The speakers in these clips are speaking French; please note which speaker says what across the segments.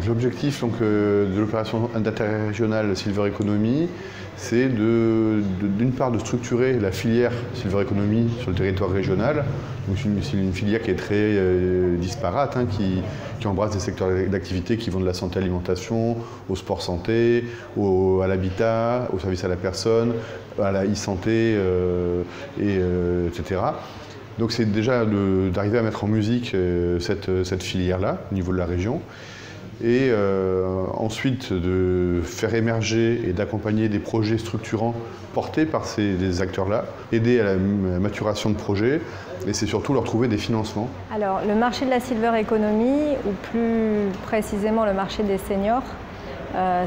Speaker 1: L'objectif de l'opération d'interrégionale Silver Economy, c'est d'une part de structurer la filière Silver Economy sur le territoire régional. C'est une filière qui est très disparate, hein, qui embrasse des secteurs d'activité qui vont de la santé-alimentation, au sport-santé, à l'habitat, au service à la personne, à la e-santé, etc. Donc c'est déjà d'arriver à mettre en musique cette filière-là, au niveau de la région. Et ensuite de faire émerger et d'accompagner des projets structurants portés par ces acteurs-là, aider à la maturation de projets, et c'est surtout leur trouver des financements.
Speaker 2: Alors le marché de la Silver Economy, ou plus précisément le marché des seniors,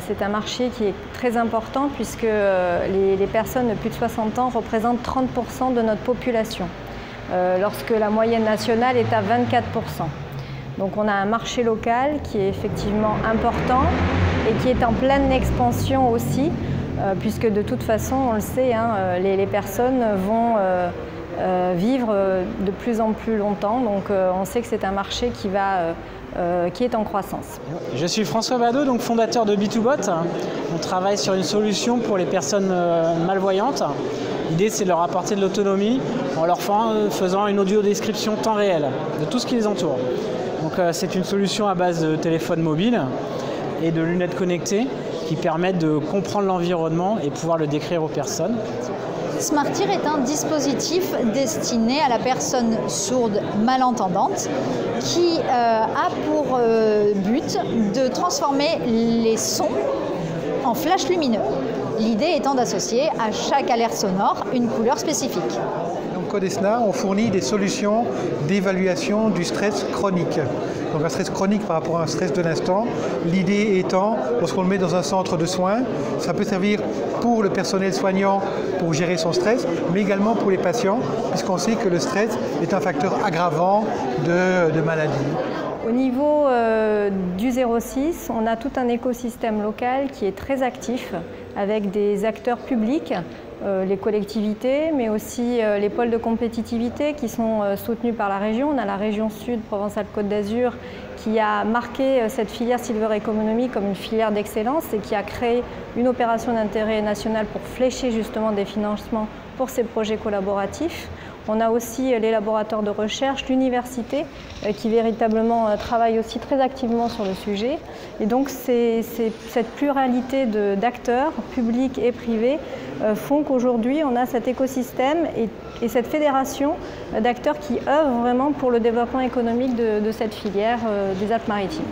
Speaker 2: c'est un marché qui est très important puisque les personnes de plus de 60 ans représentent 30% de notre population, lorsque la moyenne nationale est à 24%. Donc on a un marché local qui est effectivement important et qui est en pleine expansion aussi, puisque de toute façon, on le sait, hein, les personnes vont vivre de plus en plus longtemps. Donc on sait que c'est un marché qui est en croissance.
Speaker 3: Je suis François Badeau, donc fondateur de B2Bot. On travaille sur une solution pour les personnes malvoyantes. L'idée, c'est de leur apporter de l'autonomie en leur faisant une audio-description temps réel de tout ce qui les entoure. Donc c'est une solution à base de téléphone mobile et de lunettes connectées qui permettent de comprendre l'environnement et pouvoir le décrire aux personnes.
Speaker 4: SmartEar est un dispositif destiné à la personne sourde malentendante qui a pour but de transformer les sons en flash lumineux. L'idée étant d'associer à chaque alerte sonore une couleur spécifique.
Speaker 5: Codesna, on fournit des solutions d'évaluation du stress chronique. Donc un stress chronique par rapport à un stress de l'instant. L'idée étant, lorsqu'on le met dans un centre de soins, ça peut servir pour le personnel soignant pour gérer son stress, mais également pour les patients, puisqu'on sait que le stress est un facteur aggravant de maladie.
Speaker 2: Au niveau du 06, on a tout un écosystème local qui est très actif avec des acteurs publics, les collectivités, mais aussi les pôles de compétitivité qui sont soutenus par la région. On a la région Sud, Provence-Alpes-Côte d'Azur, qui a marqué cette filière Silver Economy comme une filière d'excellence et qui a créé une opération d'intérêt national pour flécher justement des financements pour ces projets collaboratifs. On a aussi les laboratoires de recherche, l'université qui véritablement travaille aussi très activement sur le sujet. Et donc cette pluralité d'acteurs, publics et privés, font qu'aujourd'hui on a cet écosystème et cette fédération d'acteurs qui œuvrent vraiment pour le développement économique de cette filière des Alpes-Maritimes.